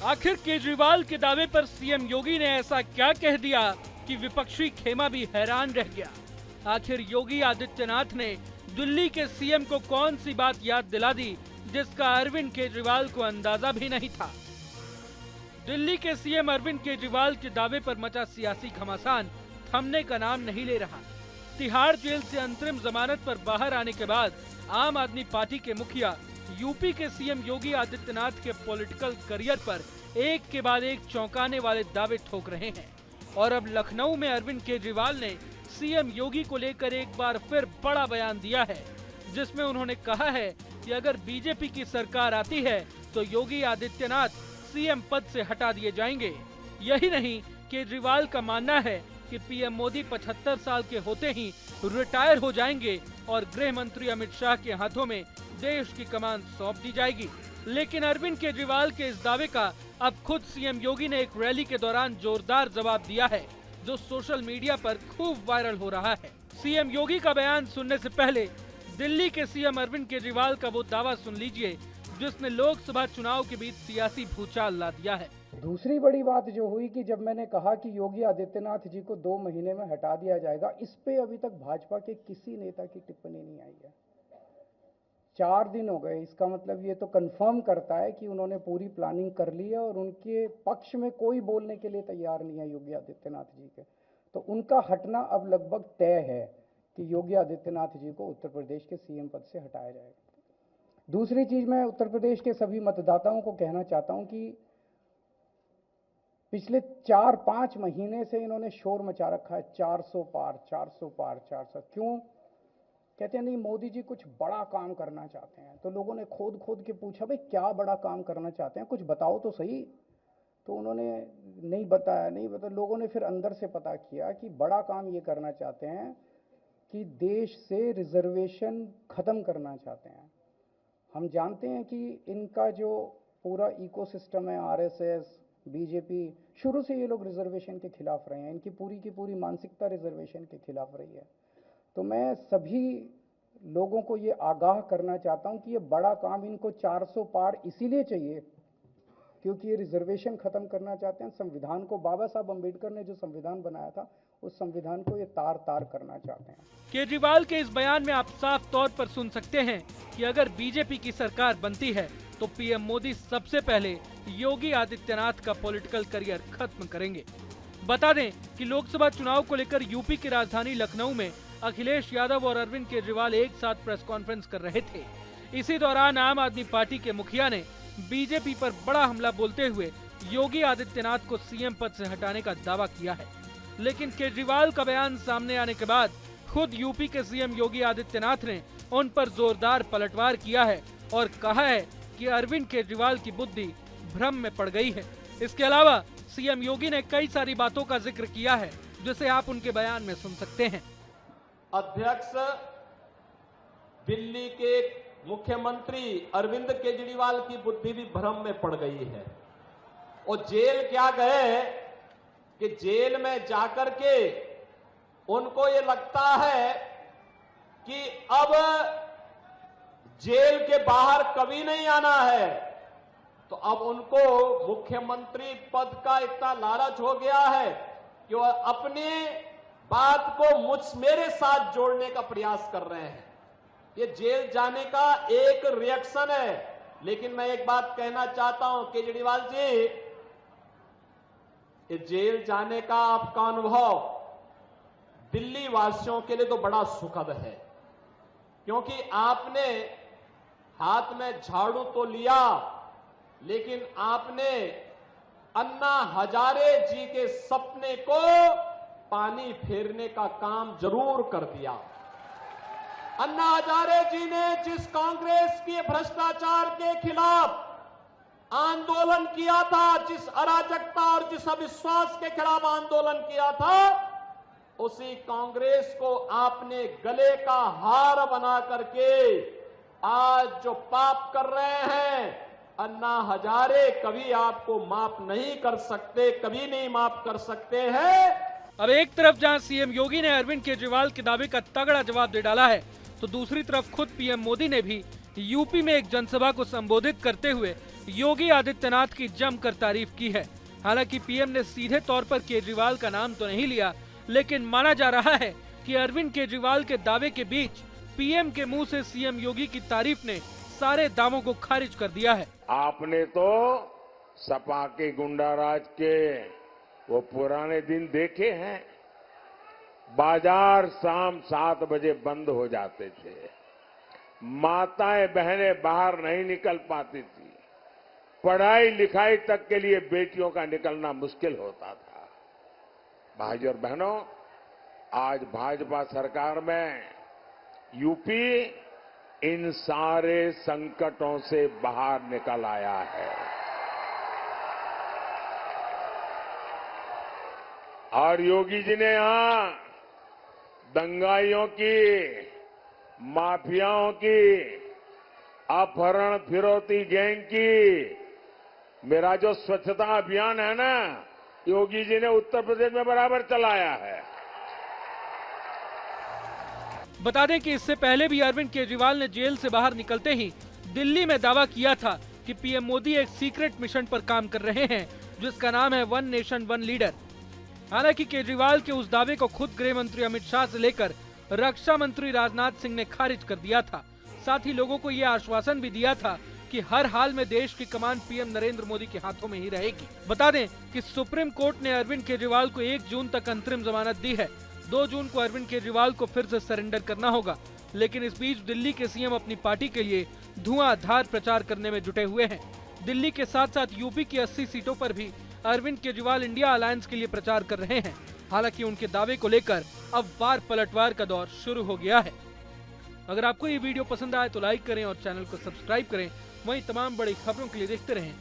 आखिर केजरीवाल के दावे पर सीएम योगी ने ऐसा क्या कह दिया कि विपक्षी खेमा भी हैरान रह गया। आखिर योगी आदित्यनाथ ने दिल्ली के सीएम को कौन सी बात याद दिला दी जिसका अरविंद केजरीवाल को अंदाजा भी नहीं था। दिल्ली के सीएम अरविंद केजरीवाल के दावे पर मचा सियासी घमासान थमने का नाम नहीं ले रहा। तिहाड़ जेल से अंतरिम जमानत पर बाहर आने के बाद आम आदमी पार्टी के मुखिया यूपी के सीएम योगी आदित्यनाथ के पॉलिटिकल करियर पर एक के बाद एक चौंकाने वाले दावे ठोक रहे हैं। और अब लखनऊ में अरविंद केजरीवाल ने सीएम योगी को लेकर एक बार फिर बड़ा बयान दिया है, जिसमें उन्होंने कहा है कि अगर बीजेपी की सरकार आती है तो योगी आदित्यनाथ सीएम पद से हटा दिए जाएंगे। यही नहीं, केजरीवाल का मानना है कि पीएम मोदी 75 साल के होते ही रिटायर हो जाएंगे और गृह मंत्री अमित शाह के हाथों में देश की कमान सौंप दी जाएगी। लेकिन अरविंद केजरीवाल के इस दावे का अब खुद सीएम योगी ने एक रैली के दौरान जोरदार जवाब दिया है, जो सोशल मीडिया पर खूब वायरल हो रहा है। सीएम योगी का बयान सुनने से पहले दिल्ली के सीएम अरविंद केजरीवाल का वो दावा सुन लीजिए जिसने लोकसभा चुनाव के बीच सियासी भूचाल ला दिया है। दूसरी बड़ी बात जो हुई कि जब मैंने कहा कि योगी आदित्यनाथ जी को 2 महीने में हटा दिया जाएगा, इस पे अभी तक भाजपा के किसी नेता की टिप्पणी नहीं आई है। 4 दिन हो गए, इसका मतलब ये तो कंफर्म करता है कि उन्होंने पूरी प्लानिंग कर ली है और उनके पक्ष में कोई बोलने के लिए तैयार नहीं है योगी आदित्यनाथ जी के। तो उनका हटना अब लगभग तय है कि योगी आदित्यनाथ जी को उत्तर प्रदेश के सीएम पद से हटाया जाएगा। दूसरी चीज, मैं उत्तर प्रदेश के सभी मतदाताओं को कहना चाहता हूं कि पिछले 4-5 महीने से इन्होंने शोर मचा रखा है, 400 पार 400 पार 400। क्यों कहते हैं? नहीं, मोदी जी कुछ बड़ा काम करना चाहते हैं। तो लोगों ने खोद खोद के पूछा, भाई क्या बड़ा काम करना चाहते हैं, कुछ बताओ तो सही। तो उन्होंने नहीं बताया। लोगों ने फिर अंदर से पता किया कि बड़ा काम ये करना चाहते हैं कि देश से रिजर्वेशन खत्म करना चाहते हैं। हम जानते हैं कि इनका जो पूरा इकोसिस्टम है, आरएसएस, बीजेपी, शुरू से ये लोग रिजर्वेशन के खिलाफ रहे हैं। इनकी पूरी की पूरी मानसिकता रिजर्वेशन के खिलाफ रही है। तो मैं सभी लोगों को ये आगाह करना चाहता हूं कि ये बड़ा काम इनको 400 पार इसीलिए चाहिए क्योंकि ये रिजर्वेशन खत्म करना चाहते हैं। संविधान को, बाबा साहब अम्बेडकर ने जो संविधान बनाया था, उस संविधान को ये तार तार करना चाहते हैं। केजरीवाल के इस बयान में आप साफ तौर पर सुन सकते हैं कि अगर बीजेपी की सरकार बनती है तो पीएम मोदी सबसे पहले योगी आदित्यनाथ का पॉलिटिकल करियर खत्म करेंगे। बता दें कि लोकसभा चुनाव को लेकर यूपी की राजधानी लखनऊ में अखिलेश यादव और अरविंद केजरीवाल एक साथ प्रेस कॉन्फ्रेंस कर रहे थे। इसी दौरान आम आदमी पार्टी के मुखिया ने बीजेपी पर बड़ा हमला बोलते हुए योगी आदित्यनाथ को सीएम पद से हटाने का दावा किया है। लेकिन केजरीवाल का बयान सामने आने के बाद खुद यूपी के सीएम योगी आदित्यनाथ ने उन पर जोरदार पलटवार किया है और कहा है कि अरविंद केजरीवाल की बुद्धि भ्रम में पड़ गई है। इसके अलावा सीएम योगी ने कई सारी बातों का जिक्र किया है जिसे आप उनके बयान में सुन सकते हैं। अध्यक्ष, दिल्ली के मुख्यमंत्री अरविंद केजरीवाल की बुद्धि भी भ्रम में पड़ गई है। और जेल क्या गए कि जेल में जाकर के उनको ये लगता है कि अब जेल के बाहर कभी नहीं आना है। तो अब उनको मुख्यमंत्री पद का इतना लालच हो गया है कि वह अपनी बात को मेरे साथ जोड़ने का प्रयास कर रहे हैं। ये जेल जाने का एक रिएक्शन है। लेकिन मैं एक बात कहना चाहता हूं केजरीवाल जी, ये जेल जाने का आपका अनुभव दिल्ली वासियों के लिए तो बड़ा सुखद है, क्योंकि आपने हाथ में झाड़ू तो लिया, लेकिन आपने अन्ना हजारे जी के सपने को पानी फेरने का काम जरूर कर दिया। अन्ना हजारे जी ने जिस कांग्रेस के भ्रष्टाचार के खिलाफ आंदोलन किया था, जिस अराजकता और जिस अविश्वास के खिलाफ आंदोलन किया था, उसी कांग्रेस को आपने गले का हार बना करके आज जो पाप कर रहे हैं, अन्ना हजारे कभी आपको माफ नहीं कर सकते, कभी नहीं माफ कर सकते हैं। अब एक तरफ जहां सीएम योगी ने अरविंद केजरीवाल के दावे का तगड़ा जवाब दे डाला है, तो दूसरी तरफ खुद पीएम मोदी ने भी यूपी में एक जनसभा को संबोधित करते हुए योगी आदित्यनाथ की जमकर तारीफ की है। हालांकि पीएम ने सीधे तौर पर केजरीवाल का नाम तो नहीं लिया, लेकिन माना जा रहा है कि अरविंद केजरीवाल के दावे के बीच पीएम के मुंह से सीएम योगी की तारीफ ने सारे दावों को खारिज कर दिया है। आपने तो सपा के गुंडाराज के वो पुराने दिन देखे हैं। बाजार शाम 7 बजे बंद हो जाते थे, माताएं बहनें बाहर नहीं निकल पाती थी, पढ़ाई लिखाई तक के लिए बेटियों का निकलना मुश्किल होता था। भाई और बहनों, आज भाजपा सरकार में यूपी इन सारे संकटों से बाहर निकल आया है और योगी जी ने यहां दंगाइयों की, माफियाओं की, अपहरण फिरौती गैंग की, मेरा जो स्वच्छता अभियान है ना, योगी जी ने उत्तर प्रदेश में बराबर चलाया है। बता दें कि इससे पहले भी अरविंद केजरीवाल ने जेल से बाहर निकलते ही दिल्ली में दावा किया था कि पीएम मोदी एक सीक्रेट मिशन पर काम कर रहे हैं, जिसका नाम है वन नेशन वन लीडर। हालांकि केजरीवाल के उस दावे को खुद गृह मंत्री अमित शाह से लेकर रक्षा मंत्री राजनाथ सिंह ने खारिज कर दिया था। साथ ही लोगों को यह आश्वासन भी दिया था कि हर हाल में देश की कमान पीएम नरेंद्र मोदी के हाथों में ही रहेगी। बता दें कि सुप्रीम कोर्ट ने अरविंद केजरीवाल को 1 जून तक अंतरिम जमानत दी है। 2 जून को अरविंद केजरीवाल को फिर से सरेंडर करना होगा। लेकिन इस बीच दिल्ली के सीएम अपनी पार्टी के लिए धुआंधार प्रचार करने में जुटे हुए हैं। दिल्ली के साथ साथ यूपी की 80 सीटों पर भी अरविंद केजरीवाल इंडिया अलायंस के लिए प्रचार कर रहे हैं। हालांकि उनके दावे को लेकर अब वार पलटवार का दौर शुरू हो गया है। अगर आपको ये वीडियो पसंद आए तो लाइक करें और चैनल को सब्सक्राइब करें। वहीं तमाम बड़ी खबरों के लिए देखते रहें